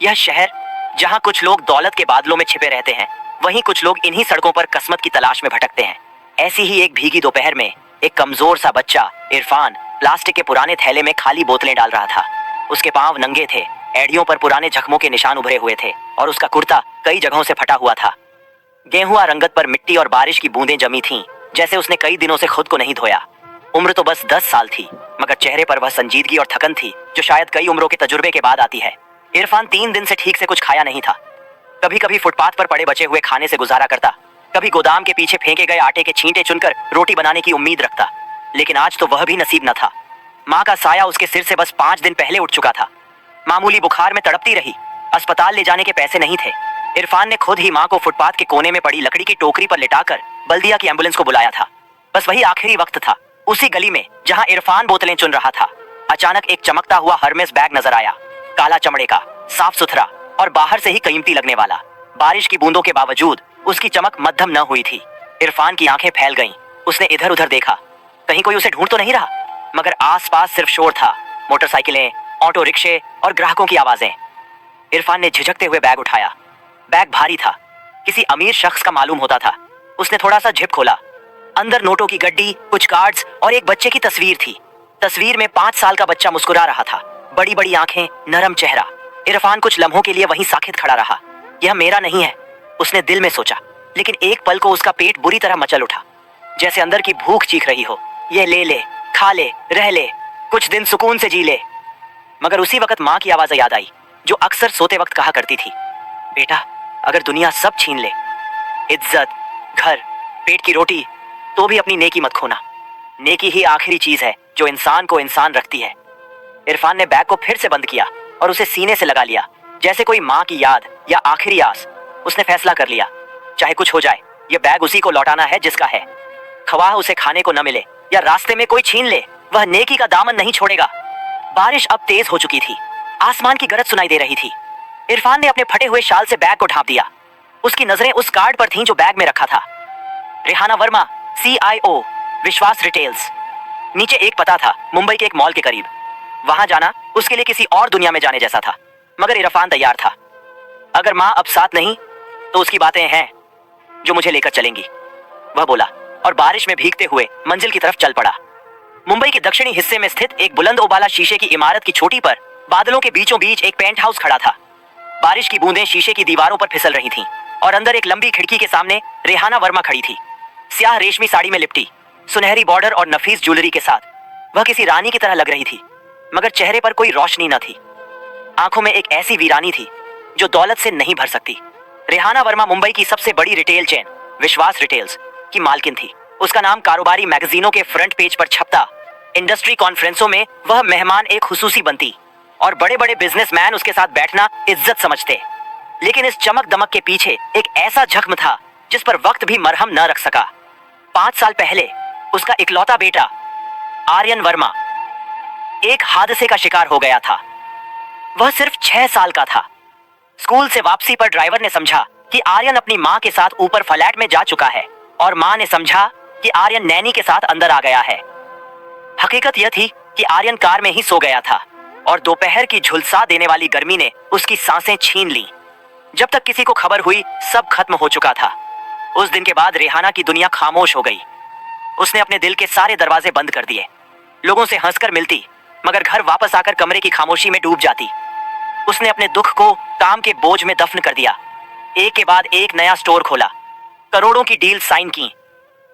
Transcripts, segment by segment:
यह शहर जहां कुछ लोग दौलत के बादलों में छिपे रहते हैं, वहीं कुछ लोग इन्हीं सड़कों पर किस्मत की तलाश में भटकते हैं। ऐसी ही एक भीगी दोपहर में एक कमजोर सा बच्चा इरफान प्लास्टिक के पुराने थैले में खाली बोतलें डाल रहा था। उसके पांव नंगे थे, एड़ियों पर पुराने जख्मों के निशान उभरे हुए थे और उसका कुर्ता कई जगहों से फटा हुआ था। गेहुआ रंगत पर मिट्टी और बारिश की बूंदें जमी थीं, जैसे उसने कई दिनों से खुद को नहीं धोया। उम्र तो बस 10 साल थी, मगर चेहरे पर वह संजीदगी और थकन थी जो शायद कई उम्रों के तजुर्बे के बाद आती है। इरफान 3 दिन से ठीक से कुछ खाया नहीं था। कभी कभी फुटपाथ पर पड़े बचे हुए खाने से गुजारा करता, कभी गोदाम के पीछे फेंके गए आटे के छींटे चुनकर रोटी बनाने की उम्मीद रखता, लेकिन आज तो वह भी नसीब न था। माँ का साया उसके सिर से बस 5 दिन पहले उठ चुका था। मामूली बुखार में तड़पती रही, अस्पताल ले जाने के पैसे नहीं थे। इरफान ने खुद ही माँ को फुटपाथ के कोने में पड़ी लकड़ी की टोकरी पर लिटाकर बल्दिया की एम्बुलेंस को बुलाया था। बस वही आखिरी वक्त था। उसी गली में जहां इरफान बोतलें चुन रहा था, अचानक एक चमकता हुआ हर्मेस बैग नजर आया। काला चमड़े का, साफ सुथरा और बाहर से ही कीमती लगने वाला। बारिश की बूंदों के बावजूद उसकी चमक मध्यम न हुई थी। इरफान की आंखें फैल गईं। उसने इधर उधर देखा, कहीं कोई उसे ढूंढ तो नहीं रहा, मगर आसपास सिर्फ शोर था, मोटरसाइकिलें, ऑटो रिक्शे और ग्राहकों की आवाजें। इरफान ने झिझकते हुए बैग उठाया। बैग भारी था, किसी अमीर शख्स का मालूम होता था। उसने थोड़ा सा जिप खोला। अंदर नोटों की गड्डी, कुछ कार्ड्स और एक बच्चे की तस्वीर थी। तस्वीर में 5 साल का बच्चा मुस्कुरा रहा था, बड़ी बड़ी आंखें, नरम चेहरा। इरफान कुछ लम्हों के लिए वहीं साकित खड़ा रहा। यह मेरा नहीं है, उसने दिल में सोचा, लेकिन एक पल को उसका पेट बुरी तरह मचल उठा, जैसे अंदर की भूख चीख रही हो। ये ले ले, खा ले, रह ले, कुछ दिन सुकून से जी ले। मगर उसी वक्त माँ की आवाज याद आई, जो अक्सर सोते वक्त कहा करती थी, बेटा, अगर दुनिया सब छीन ले, इज्जत, घर, पेट की रोटी, तो भी अपनी नेकी मत खोना। नेकी ही आखिरी चीज है जो इंसान को इंसान रखती है। इरफान ने बैग को फिर से बंद किया और उसे सीने से लगा लिया, जैसे कोई माँ की याद या आखिरी आस। उसने फैसला कर लिया, चाहे कुछ हो जाए, यह बैग उसी को लौटाना है जिसका है। खवाह उसे खाने को न मिले या रास्ते में कोई छीन ले, वह नेकी का दामन नहीं छोड़ेगा। बारिश अब तेज हो चुकी थी, आसमान की गरज सुनाई दे रही थी। इरफान ने अपने फटे हुए शाल से बैग को ढांप दिया। उसकी नजरें उस कार्ड पर थीं जो बैग में रखा था। रेहाना वर्मा, CIO, विश्वास रिटेल्स। नीचे एक पता था, मुंबई के एक मॉल के करीब। वहां जाना उसके लिए किसी और दुनिया में जाने जैसा था, मगर इरफान तैयार था। अगर माँ अब साथ नहीं तो उसकी बातें हैं जो मुझे लेकर चलेंगी, वह बोला, और बारिश में भीगते हुए मंजिल की तरफ चल पड़ा। मुंबई के दक्षिणी हिस्से में स्थित एक बुलंद उबाला शीशे की इमारत की चोटी पर बादलों के बीचों बीच एक पेंट हाउस खड़ा था। बारिश की बूंदें शीशे की दीवारों पर फिसल रही थीं और अंदर एक लंबी खिड़की के सामने रेहाना वर्मा खड़ी थी, स्याह रेशमी साड़ी में लिपटी, सुनहरी बॉर्डर और नफीस ज्वेलरी के साथ। वह किसी रानी की तरह लग रही थी, मगर चेहरे पर कोई रोशनी न थी। आंखों में एक ऐसी वीरानी थी जो दौलत से नहीं भर सकती। रेहाना वर्मा मुंबई की सबसे बड़ी रिटेल चेन विश्वास रिटेल्स की मालकिन थी। उसका नाम कारोबारी मैगजीनों के फ्रंट पेज पर छपता, इंडस्ट्री कॉन्फ्रेंसों में वह मेहमान एक खुसूसी बनती और बड़े बड़े बिजनेसमैन उसके साथ बैठना इज्जत समझते। लेकिन इस चमक दमक के पीछे एक ऐसा जख्म था जिस पर वक्त भी मरहम न रख सका। 5 साल पहले उसका इकलौता बेटा आर्यन वर्मा एक हादसे का शिकार हो गया था। वह सिर्फ 6 साल का था। स्कूल से वापसी पर ड्राइवर ने समझा कि आर्यन अपनी माँ के साथ ऊपर फ्लैट में जा चुका है और माँ ने समझा कि आर्यन नैनी के साथ अंदर आ गया है। हकीकत यह थी कि आर्यन कार में ही सो गया था और दोपहर की झुलसा देने वाली गर्मी ने उसकी सांसें छीन लीं। जब तक किसी को खबर हुई, सब खत्म हो चुका था। उस दिन के बाद रेहाना की दुनिया खामोश हो गई। उसने अपने दिल के सारे दरवाजे बंद कर दिए। लोगों से हंसकर मिलती, मगर घर वापस आकर कमरे की खामोशी में डूब जाती। उसने अपने दुख को काम के बोझ में दफन कर दिया। एक के बाद एक नया स्टोर खोला, करोड़ों की डील साइन की,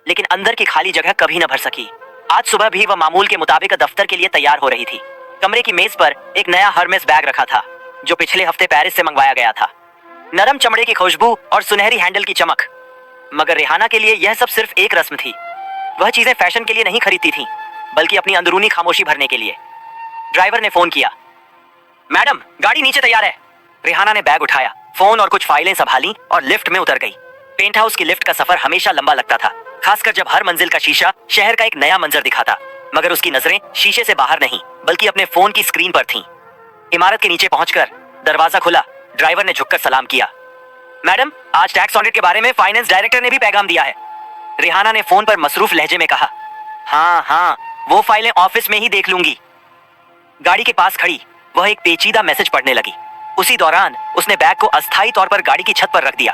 लेकिन अंदर की खाली जगह कभी न भर सकी। आज सुबह भी वह मामूल के मुताबिक दफ्तर के लिए तैयार हो रही थी। कमरे की मेज पर एक नया हर्मेस बैग रखा था, जो पिछले हफ्ते पेरिस से मंगवाया गया था। नरम चमड़े की खुशबू और सुनहरी हैंडल की चमक। मगर रेहाना के लिए यह सब सिर्फ एक रस्म थी। वह चीजें फैशन के लिए नहीं खरीदती थी, बल्कि अपनी अंदरूनी खामोशी भरने के लिए। ड्राइवर ने फोन किया, मैडम, गाड़ी नीचे तैयार है। रेहाना ने बैग उठाया, फोन और कुछ फाइलें संभाली और लिफ्ट में उतर गई। पेंट हाउस की लिफ्ट का सफर हमेशा लंबा लगता था, खासकर जब हर मंजिल का शीशा शहर का एक नया मंजर दिखाता। मगर उसकी नजरें शीशे से बाहर नहीं, बल्कि अपने फोन की स्क्रीन पर थीं। इमारत के नीचे पहुंचकर दरवाजा खुला। ड्राइवर ने झुककर सलाम किया, मैडम, आज टैक्स ऑडिट के बारे में फाइनेंस डायरेक्टर ने भी पैगाम दिया है। रेहाना ने फोन पर मसरूफ लहजे में कहा, हाँ हाँ, वो फाइलें ऑफिस में ही देख लूंगी। गाड़ी के पास खड़ी वह एक पेचीदा मैसेज पढ़ने लगी। उसी दौरान उसने बैग को अस्थायी तौर पर गाड़ी की छत पर रख दिया।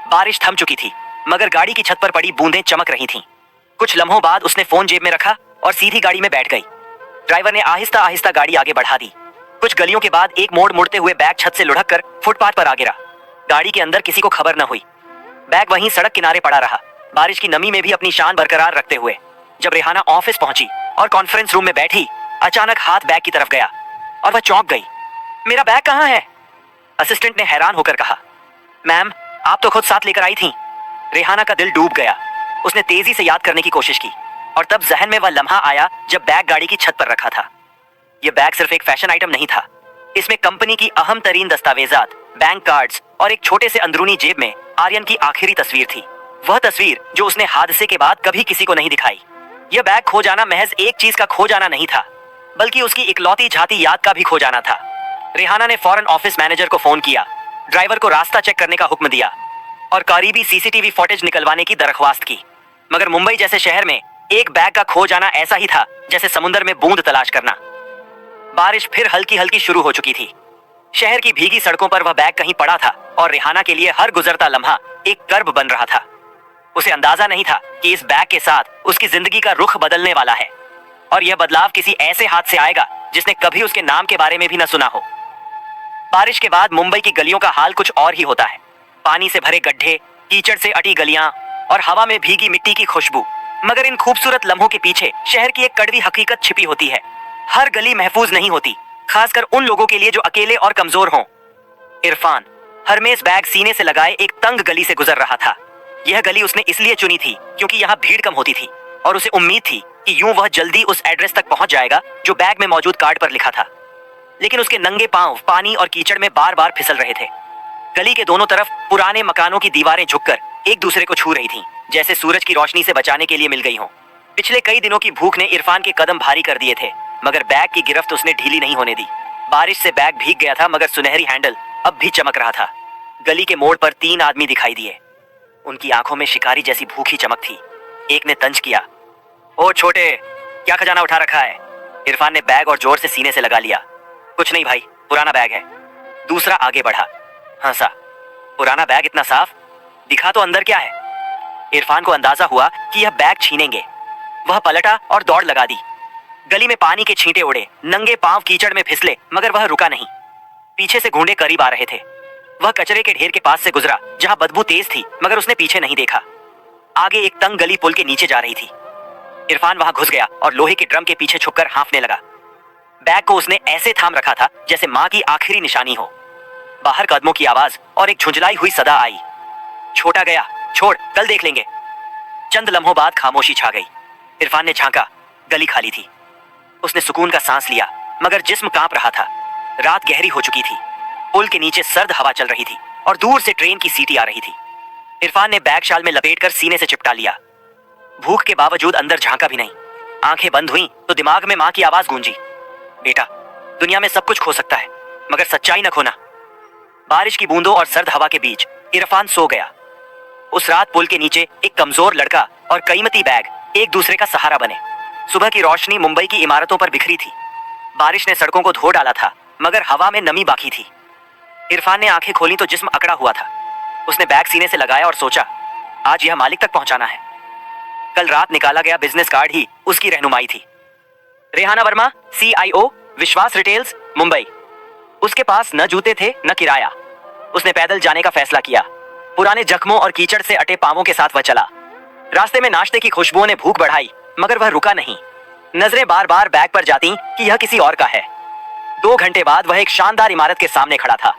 बारिश थम चुकी थी, मगर गाड़ी की छत पर पड़ी बूंदें चमक रही थीं। कुछ लम्हों बाद उसने फोन जेब में रखा और सीधी गाड़ी में बैठ गई। ड्राइवर ने आहिस्ता आहिस्ता गाड़ी आगे बढ़ा दी। कुछ गलियों के बाद एक मोड़ मुड़ते हुए बैग छत से लुढ़क कर फुटपाथ पर आ गिरा। गाड़ी के अंदर किसी को खबर न हुई। बैग वहीं सड़क किनारे पड़ा रहा, बारिश की नमी में भी अपनी शान बरकरार रखते हुए। जब रेहाना ऑफिस पहुंची और कॉन्फ्रेंस रूम में बैठी, अचानक हाथ बैग की तरफ गया और वह चौंक गई। मेरा बैग कहाँ है? असिस्टेंट ने हैरान होकर कहा। मैम, आप तो खुद साथ लेकर आई थी। रेहाना का दिल डूब गया। उसने तेजी से याद करने की कोशिश की और तब जहन में वह लम्हा आया जब बैग गाड़ी की छत पर रखा था। यह बैग सिर्फ एक फैशन आइटम नहीं था, इसमें कंपनी की अहम तरीन दस्तावेजात, बैंक कार्ड्स और एक छोटे से अंदरूनी जेब में आर्यन की आखिरी तस्वीर थी। वह तस्वीर जो उसने हादसे के बाद कभी किसी को नहीं दिखाई। यह बैग खो जाना महज एक चीज का खो जाना नहीं था, बल्कि उसकी इकलौती झाती याद का भी खो जाना था। रेहाना ने फौरन ऑफिस मैनेजर को फोन किया, ड्राइवर को रास्ता चेक करने का हुक्म दिया और करीबी सीसीटीवी फुटेज निकलवाने की दरख्वास्त की। मगर मुंबई जैसे शहर में एक बैग का खो जाना ऐसा ही था जैसे समुद्र में बूंद तलाश करना। बारिश फिर हल्की हल्की शुरू हो चुकी थी। शहर की भीगी सड़कों पर वह बैग कहीं पड़ा था और रेहाना के लिए हर गुजरता लम्हा एक कर्ब बन रहा था। उसे अंदाजा नहीं था कि इस बैग के साथ उसकी जिंदगी का रुख बदलने वाला है और यह बदलाव किसी ऐसे हाथ से आएगा जिसने कभी उसके नाम के बारे में भी न सुना हो। बारिश के बाद मुंबई की गलियों का हाल कुछ और ही होता है। पानी से भरे गड्ढे, कीचड़ से अटी गलियां और हवा में भीगी मिट्टी की खुशबू। मगर इन खूबसूरत लम्हों के पीछे शहर की एक कड़वी हकीकत छिपी होती है। हर गली महफूज नहीं होती, खासकर उन लोगों के लिए जो अकेले और कमजोर हों। इरफान हरमेस बैग सीने से लगाए एक तंग गली से गुजर रहा था। यह गली उसने इसलिए चुनी थी क्योंकि यहाँ भीड़ कम होती थी और उसे उम्मीद थी कि यूं वह जल्दी उस एड्रेस तक पहुंच जाएगा जो बैग में मौजूद कार्ड पर लिखा था। लेकिन उसके नंगे पांव पानी और कीचड़ में बार बार फिसल रहे थे। गली के दोनों तरफ पुराने मकानों की दीवारें झुककर एक दूसरे को छू रही थीं, जैसे सूरज की रोशनी से बचाने के लिए मिल गई हों। पिछले कई दिनों की भूख ने इरफान के कदम भारी कर दिए थे, मगर बैग की गिरफ्त उसने ढीली नहीं होने दी। बारिश से बैग भीग गया था, मगर सुनहरी हैंडल अब भी चमक रहा था। गली के मोड़ पर 3 आदमी दिखाई दिए। उनकी आंखों में शिकारी जैसी भूखी चमक थी। एक ने तंज किया, ओ छोटे, क्या खजाना उठा रखा है? इरफान ने बैग और जोर से सीने से लगा लिया। कुछ नहीं भाई, पुराना बैग है। दूसरा आगे बढ़ा, हंसा। पुराना बैग इतना साफ, दिखा तो अंदर क्या है। इरफान को अंदाजा हुआ कि यह बैग छीनेंगे। वह पलटा और दौड़ लगा दी। गली में पानी के छींटे उड़े, नंगे पांव कीचड़ में फिसले, मगर वह रुका नहीं। पीछे से घूंडे करीब आ रहे थे। वह कचरे के ढेर के पास से गुजरा जहां बदबू तेज थी, मगर उसने पीछे नहीं देखा। आगे एक तंग गली पुल के नीचे जा रही थी। इरफान वहां घुस गया और लोहे के ड्रम के पीछे छुपकर हांफने लगा। बैग को उसने ऐसे थाम रखा था जैसे मां की आखिरी निशानी हो। बाहर कदमों की आवाज और एक झुंझलाई हुई सदा आई, छोटा गया, छोड़, कल देख लेंगे। चंद लम्हों बाद खामोशी छा गई। इरफान ने झांका, गली खाली थी। उसने सुकून का सांस लिया, मगर जिस्म कांप रहा था। रात गहरी हो चुकी थी। पुल के नीचे सर्द हवा चल रही थी और दूर से ट्रेन की सीटी आ रही थी। इरफान ने बैग शाल में लपेटकर सीने से चिपटा लिया। भूख के बावजूद अंदर झांका भी नहीं। आंखें बंद हुई तो दिमाग में मां की आवाज गूंजी, बेटा, दुनिया में सब कुछ खो सकता है, मगर सच्चाई न खोना। बारिश की बूंदों और सर्द हवा के बीच इरफान सो गया। उस रात पुल के नीचे एक कमजोर लड़का और कीमती बैग एक दूसरे का सहारा बने। सुबह की रोशनी मुंबई की इमारतों पर बिखरी थी। बारिश ने सड़कों को धो डाला था, मगर हवा में नमी बाकी थी। इरफान ने आंखें खोली तो जिस्म अकड़ा हुआ था। उसने बैग सीने से लगाया और सोचा, आज यह मालिक तक पहुंचाना है। कल रात निकाला गया बिजनेस कार्ड ही उसकी रहनुमाई थी। रेहाना वर्मा, CIO, विश्वास रिटेल्स, मुंबई। उसके पास न जूते थे न किराया। उसने पैदल जाने का फैसला किया। पुराने जख्मों और कीचड़ से अटे पांवों के साथ वह चला। रास्ते में नाश्ते की खुशबुओं ने भूख बढ़ाई, मगर वह रुका नहीं। नजरें बार बार बैग पर जाती कि यह किसी और का है। 2 घंटे बाद वह एक शानदार इमारत के सामने खड़ा था।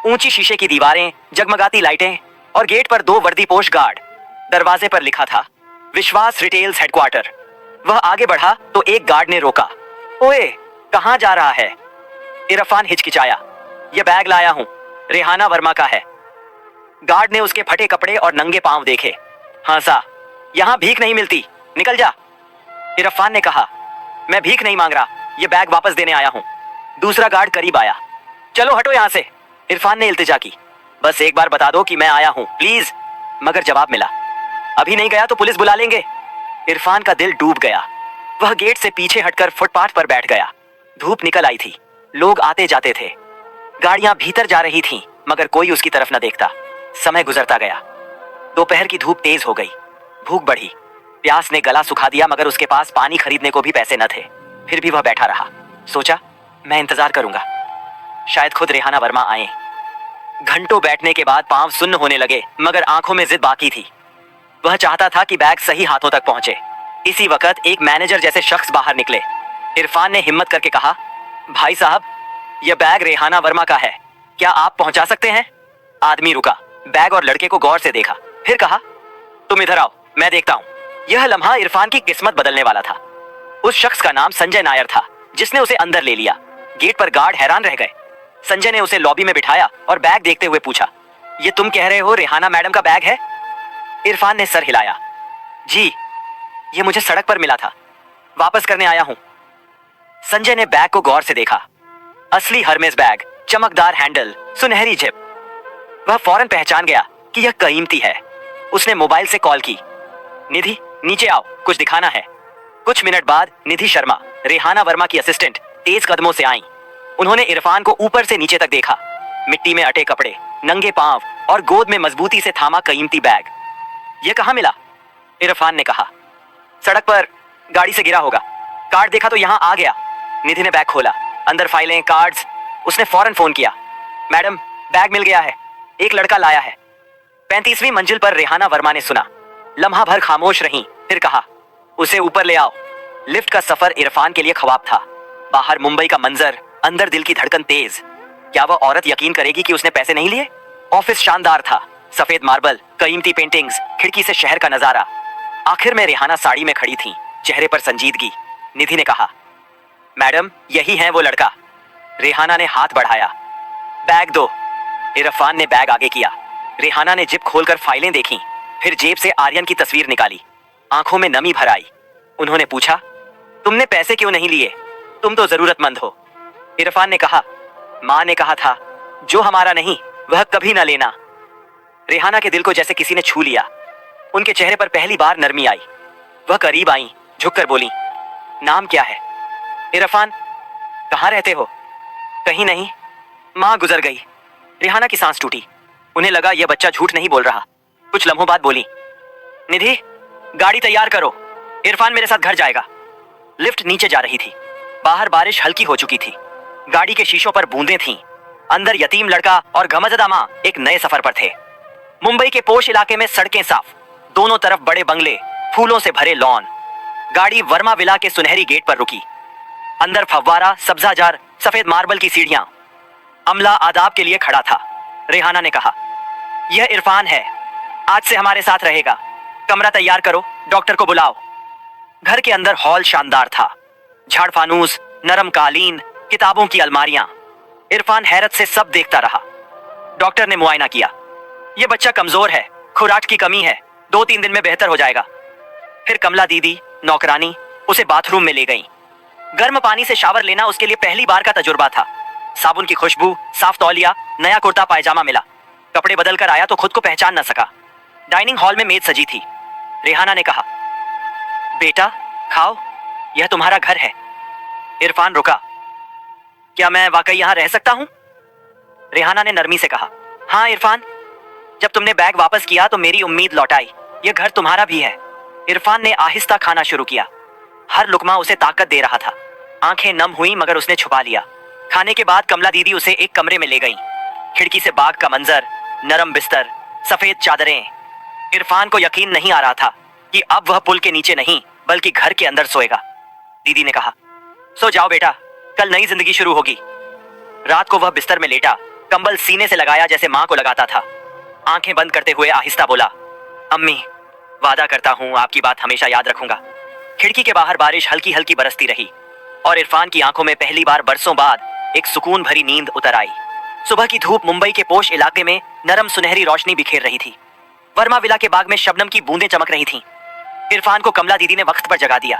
ऊंची शीशे की दीवारें, जगमगाती लाइटें और गेट पर 2 वर्दीपोश गार्ड। दरवाजे पर लिखा था, विश्वास रिटेल्स हेडक्वार्टर। वह आगे बढ़ा तो एक गार्ड ने रोका। ओए, कहां जा रहा है? इरफान हिचकिचाया। यह बैग लाया हूं, रेहाना वर्मा का है। गार्ड ने उसके फटे कपड़े और नंगे पांव देखे, हंसा। यहां भीख नहीं मिलती, निकल जा। इरफान ने कहा, मैं भीख नहीं मांग रहा, यह बैग वापस देने आया हूं। दूसरा गार्ड करीब आया। चलो हटो यहां से। इरफान ने इल्तिजा की, बस एक बार बता दो कि मैं आया हूं, प्लीज। मगर जवाब मिला, अभी नहीं गया तो पुलिस बुला लेंगे। इरफान का दिल डूब गया। वह गेट से पीछे हटकर फुटपाथ पर बैठ गया। धूप निकल आई थी, लोग आते जाते थे। गाड़ियां भीतर जा रही थीं, मगर कोई उसकी तरफ न देखता। समय गुजरता गया। दोपहर की धूप तेज हो गई। भूख बढ़ी। प्यास ने गला सुखा दिया, मगर उसके पास पानी खरीदने को भी पैसे न थे। फिर भी वह बैठा रहा। सोचा, मैं इंतजार करूंगा, शायद खुद रेहाना वर्मा आए। घंटों बैठने के बाद पांव सुन्न होने लगे, मगर आंखों में जिद बाकी थी। वह चाहता था कि बैग सही हाथों तक पहुंचे। इसी वक्त एक मैनेजर जैसे शख्स बाहर निकले। इरफान ने हिम्मत करके कहा, भाई साहब, यह बैग रेहाना वर्मा का है, क्या आप पहुंचा सकते हैं? आदमी रुका, बैग और लड़के को गौर से देखा, फिर कहा, तुम इधर आओ, मैं देखता हूं। यह लम्हा इरफान की किस्मत बदलने वाला था। उस शख्स का नाम संजय नायर था, जिसने उसे अंदर ले लिया। गेट पर गार्ड हैरान रह गए। संजय ने उसे लॉबी में बिठाया और बैग देखते हुए पूछा, ये तुम कह रहे हो रेहाना मैडम का बैग है? इरफान ने सर हिलाया। जी, ये मुझे सड़क पर मिला था, वापस करने आया हूं। संजय ने बैग को गौर से देखा। असली हरमेस बैग, चमकदार हैंडल, सुनहरी जिप। वह फौरन पहचान गया कि यह कीमती है। उसने मोबाइल से कॉल की, निधि नीचे आओ, कुछ दिखाना है। कुछ मिनट बाद निधि शर्मा, रेहाना वर्मा की असिस्टेंट, तेज कदमों से आईं। उन्होंने इरफान को ऊपर से नीचे तक देखा। मिट्टी में अटे कपड़े, नंगे पांव और गोद में मजबूती से थामा कीमती बैग। यह कहां मिला? इरफान ने कहा, सड़क पर, गाड़ी से गिरा होगा। कार्ड देखा तो यहां आ गया। निधि ने बैग खोला, अंदर फाइलें, कार्ड्स। उसने फौरन फोन किया, मैडम बैग मिल गया है, एक लड़का लाया है। 35वीं मंजिल पर रेहाना वर्मा ने सुना। लम्हा भर खामोश रहीं, फिर कहा, उसे ऊपर ले आओ। लिफ्ट का सफर इरफान के लिए ख्वाब था। बाहर मुंबई का मंजर, अंदर दिल की धड़कन तेज। क्या वह औरत यकीन करेगी कि उसने पैसे नहीं लिए? ऑफिस शानदार था, सफेद मार्बल, कीमती पेंटिंग्स, खिड़की से शहर का नजारा। आखिर में रेहाना साड़ी में खड़ी थी, चेहरे पर संजीदगी। निधि ने कहा, मैडम यही है वो लड़का। रेहाना ने हाथ बढ़ाया, बैग दो। इरफान ने बैग आगे किया। रेहाना ने जिप खोलकर फाइलें देखीं, फिर जेब से आर्यन की तस्वीर निकाली। आंखों में नमी भर आई। उन्होंने पूछा, तुमने पैसे क्यों नहीं लिए? तुम तो जरूरतमंद हो। इरफान ने कहा, मां ने कहा था, जो हमारा नहीं वह कभी ना लेना। रेहाना के दिल को जैसे किसी ने छू लिया। उनके चेहरे पर पहली बार नरमी आई। वह करीब आई, झुककर बोली, नाम क्या है? इरफान, कहाँ रहते हो? कहीं नहीं, मां गुजर गई। रेहाना की सांस टूटी। उन्हें लगा यह बच्चा झूठ नहीं बोल रहा। कुछ लम्हों बाद बोली, निधि गाड़ी तैयार करो, इरफान मेरे साथ घर जाएगा। लिफ्ट नीचे जा रही थी। बाहर बारिश हल्की हो चुकी थी। गाड़ी के शीशों पर बूंदें थीं। अंदर यतीम लड़का और गमजदा मां एक नए सफर पर थे। मुंबई के पोश इलाके में सड़कें साफ, दोनों तरफ बड़े बंगले, फूलों से भरे लॉन। गाड़ी वर्मा विला के सुनहरी गेट पर रुकी। अंदर फव्वारा, सब्जाजार, सफेद मार्बल की सीढ़ियां। अमला आदाब के लिए खड़ा था। रेहाना ने कहा, यह इरफान है, आज से हमारे साथ रहेगा। कमरा तैयार करो, डॉक्टर को बुलाओ। घर के अंदर हॉल शानदार था। झाड़ फानूस, नरम कालीन, किताबों की अलमारियां। इरफान हैरत से सब देखता रहा। डॉक्टर ने मुआयना किया। यह बच्चा कमजोर है, खुराक की कमी है, 2-3 दिन में बेहतर हो जाएगा। फिर कमला दीदी, नौकरानी, उसे बाथरूम में ले गईं। गर्म पानी से शावर लेना उसके लिए पहली बार का तजुर्बा था। साबुन की खुशबू, साफ तौलिया, नया कुर्ता पायजामा मिला। कपड़े बदल कर आया तो खुद को पहचान न सका। डाइनिंग हॉल में मेज सजी थी। रेहाना ने कहा, बेटा खाओ, यह तुम्हारा घर है। इरफान रुका, क्या मैं वाकई यहां रह सकता हूं? रेहाना ने नरमी से कहा, हाँ इरफान, जब तुमने बैग वापस किया तो मेरी उम्मीद लौटाई, यह घर तुम्हारा भी है। इरफान ने आहिस्ता खाना शुरू किया। हर लुकमा उसे ताकत दे रहा था। आंखें नम हुई, मगर उसने छुपा लिया। खाने के बाद कमला दीदी उसे एक कमरे में ले गईं। खिड़की से बाग का मंजर, नरम बिस्तर, सफेद चादरें। इरफान को यकीन नहीं आ रहा था कि अब वह पुल के नीचे नहीं बल्कि घर के अंदर सोएगा। दीदी ने कहा, सो जाओ बेटा, कल नई जिंदगी शुरू होगी। रात को वह बिस्तर में लेटा, कंबल सीने से लगाया जैसे मां को लगाता था। आंखें बंद करते हुए आहिस्ता बोला, अम्मी, वादा करता हूं आपकी बात हमेशा याद रखूंगा। खिड़की के बाहर बारिश हल्की हल्की बरसती रही और इरफान की आंखों में पहली बार बरसों बाद एक सुकून भरी नींद उतर आई। सुबह की धूप मुंबई के पोश इलाके में नरम सुनहरी रोशनी बिखेर रही थी। वर्मा विला के बाग में शबनम की बूंदें चमक रही थीं। इरफान को कमला दीदी ने वक्त पर जगा दिया।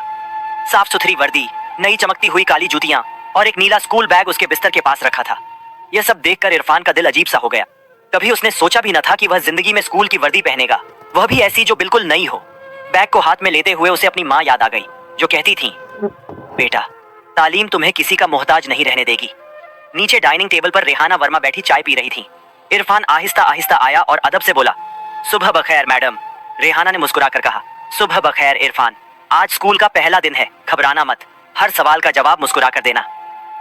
साफ सुथरी वर्दी, नई चमकती हुई काली जूतियां और एक नीला स्कूल बैग उसके बिस्तर के पास रखा था। यह सब देखकर इरफान का दिल अजीब सा हो गया। कभी उसने सोचा भी न था कि वह जिंदगी में स्कूल की वर्दी पहनेगा, वह भी ऐसी जो बिल्कुल नई हो। बैग को हाथ में लेते हुए उसे अपनी माँ याद आ गई, जो कहती थी, बेटा तालीम तुम्हें किसी का मोहताज नहीं रहने देगी। नीचे डाइनिंग टेबल पर रेहाना वर्मा बैठी चाय पी रही थी। इरफान आहिस्ता आहिस्ता आया और अदब से बोला, सुबह बखैर मैडम। रेहाना ने मुस्कुराकर कहा, सुबह बखैर इरफान, आज स्कूल का पहला दिन है, घबराना मत, हर सवाल का जवाब मुस्कुरा कर देना।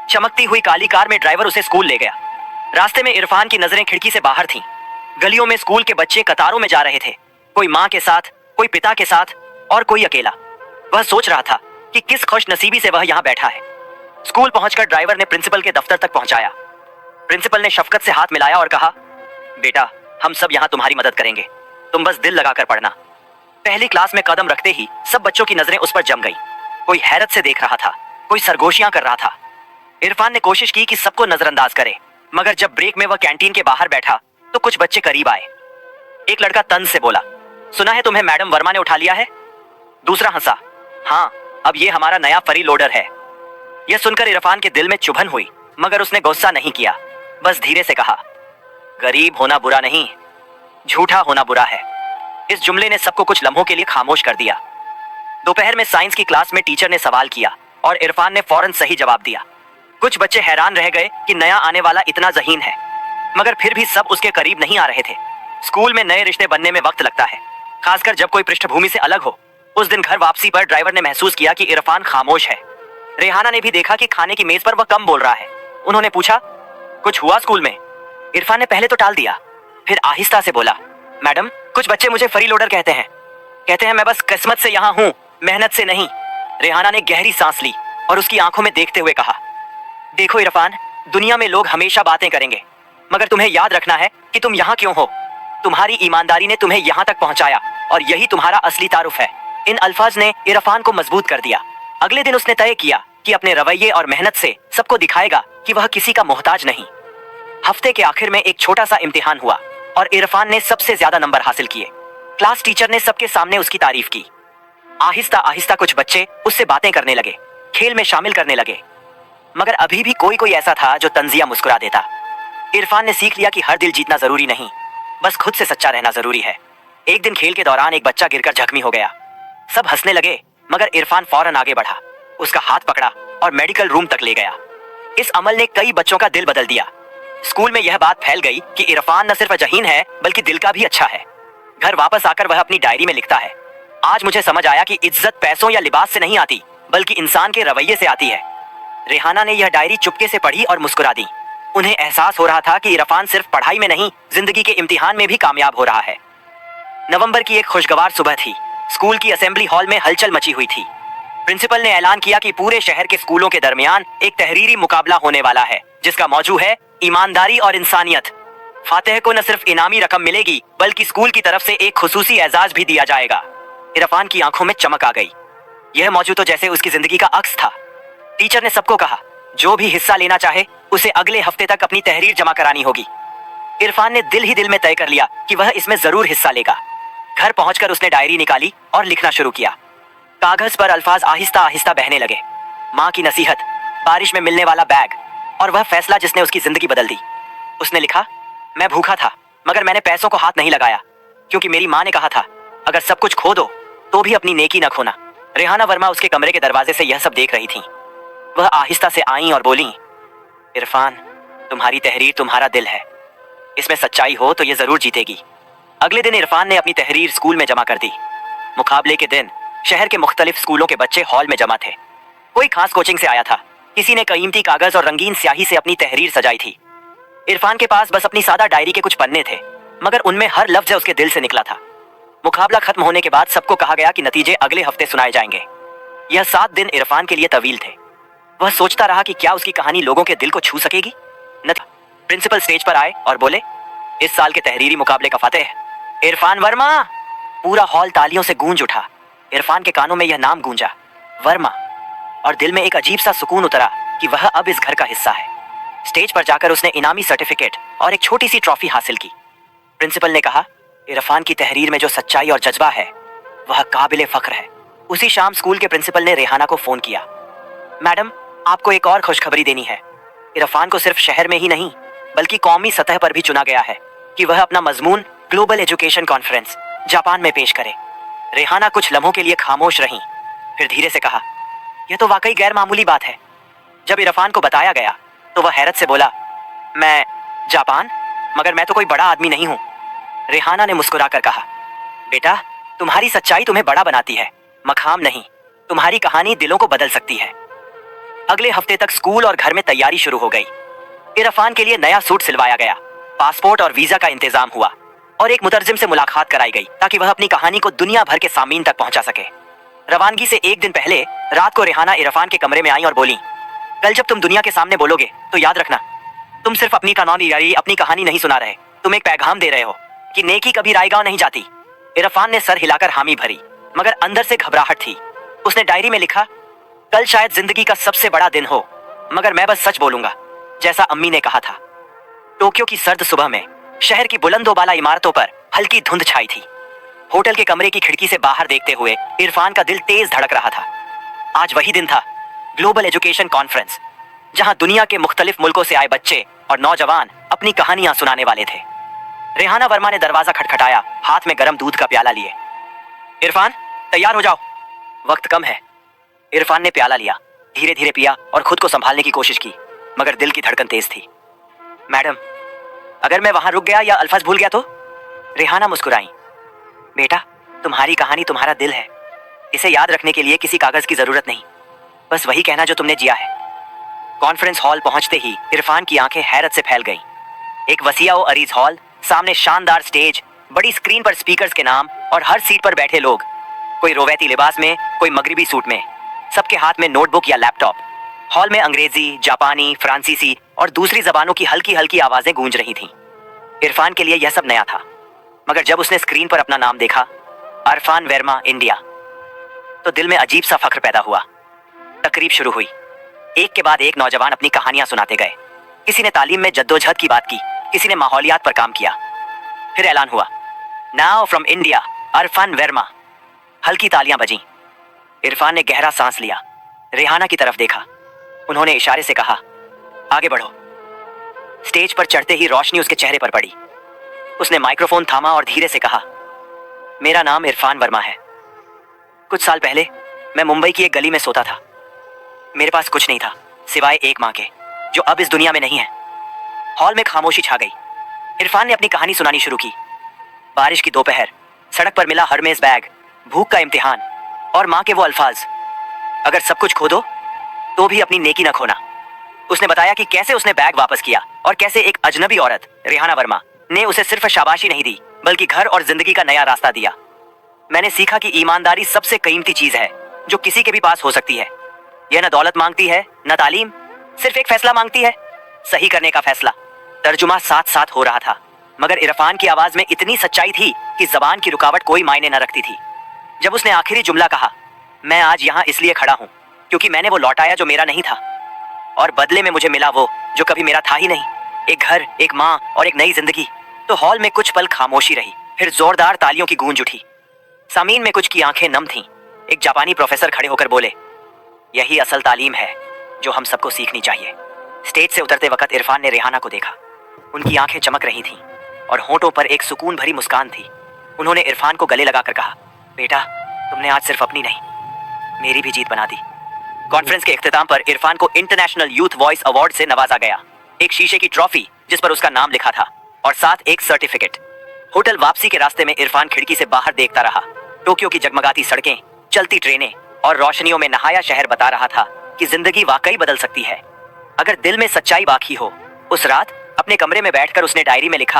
चमकती हुई काली कार में ड्राइवर उसे स्कूल ले गया। रास्ते में इरफान की नजरें खिड़की से बाहर थीं। गलियों में स्कूल के बच्चे कतारों में जा रहे थे, कोई माँ के साथ, कोई पिता के साथ और कोई अकेला। वह सोच रहा था कि किस खुश नसीबी से वह यहाँ बैठा है। स्कूल पहुंचकर ड्राइवर ने प्रिंसिपल के दफ्तर तक पहुंचाया। प्रिंसिपल ने शफकत से हाथ मिलाया और कहा, बेटा हम सब यहाँ तुम्हारी मदद करेंगे, तुम बस दिल लगाकर पढ़ना। पहली क्लास में कदम रखते ही सब बच्चों की नजरें उस पर जम गई। कोई हैरत से देख रहा था, कोई सरगोशियां कर रहा था। इरफान ने कोशिश की कि सबको नजरअंदाज करे, मगर जब ब्रेक में वह कैंटीन के बाहर बैठा तो कुछ बच्चे करीब आए। एक लड़का तंज से बोला, सुना है तुम्हें मैडम वर्मा ने उठा लिया है? दूसरा हंसा, हाँ अब ये हमारा नया फरी लोडर है। यह सुनकर इरफान के दिल में चुभन हुई, मगर उसने गुस्सा नहीं किया, बस धीरे से कहा, गरीब होना बुरा नहीं, झूठा होना बुरा है। इस जुमले ने सबको कुछ लम्हों के लिए खामोश कर दिया। दोपहर में साइंस की क्लास में टीचर ने सवाल किया और इरफान ने फौरन सही जवाब दिया। कुछ बच्चे हैरान रह गए कि नया आने वाला इतना ज़हीन है, मगर फिर भी सब उसके करीब नहीं आ रहे थे। स्कूल में नए रिश्ते बनने में वक्त लगता है, खासकर जब कोई पृष्ठभूमि से अलग हो। उस दिन घर वापसी पर ड्राइवर ने महसूस किया कि इरफान खामोश है। रेहाना ने भी देखा कि खाने की मेज पर वह कम बोल रहा है। उन्होंने पूछा, कुछ हुआ स्कूल में? इरफान ने पहले तो टाल दिया, फिर आहिस्ता से बोला, मैडम कुछ बच्चे मुझे फरी लोडर कहते हैं मैं बस किस्मत से यहाँ हूँ, मेहनत से नहीं। रेहाना ने गहरी सांस ली और उसकी आंखों में देखते हुए कहा, देखो इरफान, दुनिया में लोग हमेशा बातें करेंगे, मगर तुम्हें याद रखना है कि तुम यहाँ क्यों हो। तुम्हारी ईमानदारी ने तुम्हें यहाँ तक पहुँचाया और यही तुम्हारा असली तारुफ है। इन अल्फाज ने इरफान को मजबूत कर दिया। अगले दिन उसने तय किया कि अपने रवैये और मेहनत से सबको दिखाएगा कि वह किसी का मोहताज नहीं। हफ्ते के आखिर में एक छोटा सा इम्तिहान हुआ और इरफान ने सबसे ज्यादा नंबर हासिल किए। क्लास टीचर ने सबके सामने उसकी तारीफ की। आहिस्ता आहिस्ता कुछ बच्चे उससे बातें करने लगे, खेल में शामिल करने लगे, मगर अभी भी कोई कोई ऐसा था जो तंजिया मुस्कुरा देता। इरफान ने सीख लिया कि हर दिल जीतना जरूरी नहीं, बस खुद से सच्चा रहना जरूरी है। एक दिन खेल के दौरान एक बच्चा गिरकर जख्मी हो गया। सब हंसने लगे, मगर इरफान फौरन आगे बढ़ा, उसका हाथ पकड़ा और मेडिकल रूम तक ले गया। इस अमल ने कई बच्चों का दिल बदल दिया। स्कूल में यह बात फैल गई कि इरफान न सिर्फ ज़हीन है बल्कि दिल का भी अच्छा है। घर वापस आकर वह अपनी डायरी में लिखता है, आज मुझे समझ आया कि इज्जत पैसों या लिबास से नहीं आती, बल्कि इंसान के रवैये से आती है। रेहाना ने यह डायरी चुपके से पढ़ी और मुस्कुरा दी। उन्हें एहसास हो रहा था कि इरफान सिर्फ पढ़ाई में नहीं, जिंदगी के इम्तिहान में भी कामयाब हो रहा है। नवंबर की एक खुशगवार सुबह थी। स्कूल की असेंबली हॉल में हलचल मची हुई थी। प्रिंसिपल ने ऐलान किया कि पूरे शहर के स्कूलों के दरमियान एक तहरीरी मुकाबला होने वाला है, जिसका मौजू है ईमानदारी और इंसानियत। फातेह को न सिर्फ इनामी रकम मिलेगी, बल्कि स्कूल की तरफ से एक खुसूसी एजाज भी दिया जाएगा। इरफान की आंखों में चमक आ गई। यह मौजू तो जैसे उसकी जिंदगी का अक्स था। टीचर ने सबको कहा, जो भी हिस्सा लेना चाहे उसे अगले हफ्ते तक अपनी तहरीर जमा करानी होगी। इरफान ने दिल ही दिल में तय कर लिया कि वह इसमें जरूर हिस्सा लेगा। घर पहुंचकर उसने डायरी निकाली और लिखना शुरू किया। कागज पर अल्फाज आहिस्ता आहिस्ता बहने लगे। माँ की नसीहत, बारिश में मिलने वाला बैग और वह फैसला जिसने उसकी जिंदगी बदल दी। उसने लिखा, मैं भूखा था मगर मैंने पैसों को हाथ नहीं लगाया, क्योंकि मेरी माँ ने कहा था अगर सब कुछ खो दो तो भी अपनी नेकी न खोना। रेहाना वर्मा उसके कमरे के दरवाजे से यह सब देख रही थी। वह आहिस्ता से आई और बोली, इरफान, तुम्हारी तहरीर तुम्हारा दिल है, इसमें सच्चाई हो तो ये जरूर जीतेगी। अगले दिन इरफान ने अपनी तहरीर स्कूल में जमा कर दी। मुकाबले के दिन शहर के मुख्तलिफ स्कूलों के बच्चे हॉल में जमा थे। कोई खास कोचिंग से आया था, किसी ने कीमती कागज और रंगीन स्याही से अपनी तहरीर सजाई थी। इरफान के पास बस अपनी सादा डायरी के कुछ पन्ने थे, मगर उनमें हर लफ्ज उसके दिल से निकला था। मुकाबला खत्म होने के बाद सबको कहा गया कि नतीजे अगले हफ्ते सुनाए जाएंगे। यह 7 दिन इरफान के लिए तवील थे। वह सोचता रहा कि क्या उसकी कहानी लोगों के दिल को छू सकेगी। प्रिंसिपल स्टेज पर आए और बोले, इस साल के तहरीरी मुकाबले का फातेह इरफान वर्मा। पूरा हॉल तालियों से गूंज उठा। इरफान के कानों में यह नाम गूंजा, वर्मा, और दिल में एक अजीब सा सुकून उतरा कि वह अब इस घर का हिस्सा है। स्टेज पर जाकर उसने इनामी सर्टिफिकेट और एक छोटी सी ट्रॉफी हासिल की। प्रिंसिपल ने कहा, इरफान की तहरीर में जो सच्चाई और जज्बा है वह काबिले फख्र है। उसी शाम स्कूल के प्रिंसिपल ने रेहाना को फोन किया, मैडम, आपको एक और खुशखबरी देनी है। इरफान को सिर्फ शहर में ही नहीं बल्कि कौमी सतह पर भी चुना गया है कि वह अपना मजमून ग्लोबल एजुकेशन कॉन्फ्रेंस जापान में पेश करे। रेहाना कुछ लम्हों के लिए खामोश रहीं, फिर धीरे से कहा, यह तो वाकई गैर मामूली बात है। जब इरफान को बताया गया तो वह हैरत से बोला, मैं जापान? मगर मैं तो कोई बड़ा आदमी नहीं हूं। रेहाना ने मुस्कुराकर कहा, बेटा, तुम्हारी सच्चाई तुम्हें बड़ा बनाती है, मखाम नहीं। तुम्हारी कहानी दिलों को बदल सकती है। अगले हफ्ते तक स्कूल और घर में तैयारी शुरू हो गई। इरफान के लिए नया सूट सिलवाया गया, पासपोर्ट और वीजा का इंतजाम हुआ और एक मुतरजिम से मुलाकात कराई गई ताकि वह अपनी कहानी को दुनिया भर के सामीन तक पहुंचा सके। रवानगी से एक दिन पहले रात को रेहाना इरफान के कमरे में आई और बोली, कल जब तुम दुनिया के सामने बोलोगे तो याद रखना, तुम सिर्फ अपनी अपनी कहानी नहीं सुना रहे, तुम एक पैगाम दे रहे हो कि नेकी कभी रायगांव नहीं जाती। इरफान ने सर हिलाकर हामी भरी, मगर अंदर से घबराहट थी। उसने डायरी में लिखा, कल शायद जिंदगी का सबसे बड़ा दिन हो, मगर मैं बस सच बोलूंगा, जैसा अम्मी ने कहा था। टोक्यो की सर्द सुबह में शहर की बुलंदोबाला इमारतों पर हल्की धुंध छाई थी। होटल के कमरे की खिड़की से बाहर देखते हुए इरफान का दिल तेज धड़क रहा था। आज वही दिन था, ग्लोबल एजुकेशन कॉन्फ्रेंस, जहां दुनिया के मुख्तलिफ मुल्कों से आए बच्चे और नौजवान अपनी कहानियां सुनाने वाले थे। रेहाना वर्मा ने दरवाजा खटखटाया, हाथ में गर्म दूध का प्याला लिए। इरफान, तैयार हो जाओ, वक्त कम है। इरफान ने प्याला लिया, धीरे धीरे पिया और खुद को संभालने की कोशिश की, मगर दिल की धड़कन तेज थी। मैडम, अगर मैं वहां रुक गया या अल्फाज भूल गया तो? रेहाना मुस्कुराई, बेटा, तुम्हारी कहानी तुम्हारा दिल है, इसे याद रखने के लिए किसी कागज की जरूरत नहीं, बस वही कहना जो तुमने जिया है। कॉन्फ्रेंस हॉल पहुंचते ही इरफान की आंखें हैरत से फैल गईं। एक वसीया व अरीज हॉल, सामने शानदार स्टेज, बड़ी स्क्रीन पर स्पीकर्स के नाम और हर सीट पर बैठे लोग, कोई रोवैती लिबास में, कोई मगरिबी सूट में, सबके हाथ में नोटबुक या लैपटॉप। हॉल में अंग्रेजी, जापानी, फ्रांसीसी और दूसरी जबानों की हल्की हल्की आवाजें गूंज रही थीं। इरफान के लिए यह सब नया था, मगर जब उसने स्क्रीन पर अपना नाम देखा, अरफान वर्मा, इंडिया, तो दिल में अजीब सा फख्र पैदा हुआ। तकरीब शुरू हुई। एक के बाद एक नौजवान अपनी कहानियां सुनाते गए। किसी ने तालीम में जद्दोजहद की बात की, किसी ने माहौलियात पर काम किया। फिर ऐलान हुआ, now from India, Irfan Verma. हल्की तालियां बजीं। इरफान ने गहरा सांस लिया, रेहाना की तरफ देखा। उन्होंने इशारे से कहा, आगे बढ़ो। स्टेज पर चढ़ते ही रोशनी उसके चेहरे पर पड़ी। उसने माइक्रोफोन थामा और धीरे से कहा, मेरा नाम इरफान वर्मा है। कुछ साल पहले मैं मुंबई की एक गली में सोता था। मेरे पास कुछ नहीं था सिवाय एक मां के, जो अब इस दुनिया में नहीं है। हॉल में खामोशी छा गई। इरफान ने अपनी कहानी सुनानी शुरू की। बारिश की दोपहर, सड़क पर मिला हरमेज बैग, भूख का इम्तिहान और मां के वो अल्फाज, अगर सब कुछ खो दो तो भी अपनी नेकी न खोना। उसने बताया कि कैसे उसने बैग वापस किया और कैसे एक अजनबी औरत, रेहाना वर्मा, ने उसे सिर्फ शाबाशी नहीं दी, बल्कि घर और जिंदगी का नया रास्ता दिया। मैंने सीखा कि ईमानदारी सबसे कीमती चीज है जो किसी के भी पास हो सकती है। यह न दौलत मांगती है, न तालीम, सिर्फ एक फैसला मांगती है, सही करने का फैसला। तर्जुमा साथ साथ हो रहा था, मगर इरफान की आवाज में इतनी सच्चाई थी कि जबान की रुकावट कोई मायने न रखती थी। जब उसने आखिरी जुमला कहा, मैं आज यहाँ इसलिए खड़ा हूँ क्योंकि मैंने वो लौटाया जो मेरा नहीं था, और बदले में मुझे मिला वो जो कभी मेरा था ही नहीं, एक घर, एक माँ और एक नई जिंदगी। तो हॉल में कुछ पल खामोशी रही, फिर जोरदार तालियों की गूंज उठी। सामीन में कुछ की आंखें नम थीं। एक जापानी प्रोफेसर खड़े होकर बोले, यही असल तालीम है जो हम सबको सीखनी चाहिए। स्टेज से उतरते वक्त इरफान ने रेहाना को देखा। उनकी आंखें चमक रही थीं और होंठों पर एक सुकून भरी मुस्कान थी। उन्होंने इरफान को गले लगाकर कहा, बेटा, तुमने आज सिर्फ अपनी नहीं, मेरी भी जीत बना दी। कॉन्फ्रेंस के इख्तिताम पर इरफान को इंटरनेशनल यूथ वॉइस अवार्ड से नवाजा गया। एक शीशे की ट्रॉफी जिस पर उसका नाम लिखा था और साथ एक सर्टिफिकेट। होटल वापसी के रास्ते में इरफान खिड़की से बाहर देखता रहा। टोक्यो की जगमगाती सड़कें, चलती ट्रेनें और रोशनियों में नहाया शहर बता रहा था कि जिंदगी वाकई बदल सकती है अगर दिल में सच्चाई बाकी हो। उस रात अपने कमरे में बैठकर उसने डायरी में लिखा,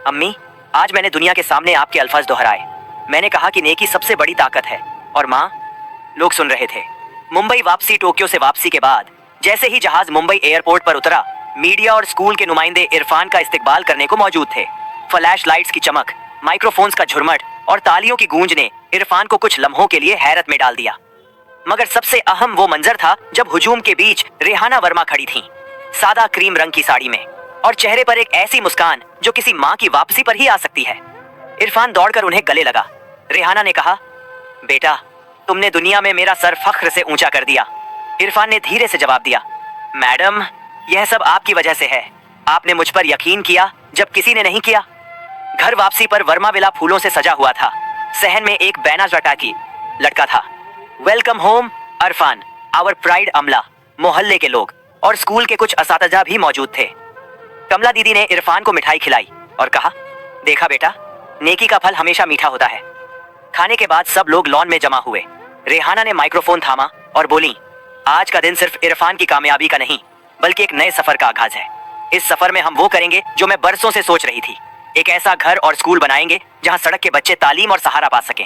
अम्मी, आज मैंने दुनिया के सामने आपके अल्फाज दोहराए। मैंने कहा कि नेकी सबसे बड़ी ताकत है। और माँ, लोग सुन रहे थे। मुंबई वापसी। टोक्यो से वापसी के बाद जैसे ही जहाज मुंबई एयरपोर्ट पर उतरा, मीडिया और स्कूल के नुमाइंदे इरफान का इस्तकबाल करने को मौजूद थे। फ्लैश लाइट्स की चमक, माइक्रोफोन्स का झुरमट और तालियों की गूंज ने इरफान को कुछ लम्हों के लिए हैरत में डाल दिया। मगर सबसे अहम वो मंजर था जब हुजूम के बीच रेहाना वर्मा खड़ी थीं, सादा क्रीम रंग की साड़ी में, और चेहरे पर एक ऐसी मुस्कान जो किसी माँ की वापसी पर ही आ सकती है। इरफान दौड़कर उन्हें गले लगा। रेहाना ने कहा, बेटा, तुमने दुनिया में मेरा सर फख्र से ऊंचा कर दिया। इरफान ने धीरे से जवाब दिया, मैडम, यह सब आपकी वजह से है। आपने मुझ पर यकीन किया जब किसी ने नहीं किया। घर वापसी पर वर्मा विला फूलों से सजा हुआ था। सहन में एक बैनर लटका था, welcome home Arfan, our pride Amla. मोहल्ले के लोग, और स्कूल के कुछ असातिज़ा भी मौजूद थे। कमला दीदी ने इरफान को मिठाई खिलाई और कहा, देखा बेटा, नेकी का फल हमेशा मीठा होता है। खाने के बाद सब लोग लॉन में जमा हुए। रेहाना ने माइक्रोफोन थामा और बोली, आज का दिन सिर्फ इरफान की कामयाबी का नहीं बल्कि एक नए सफर का आगाज है। इस सफर में हम वो करेंगे जो मैं बरसों से सोच रही थी। एक ऐसा घर और स्कूल बनाएंगे जहां सड़क के बच्चे तालीम और सहारा पा सकें।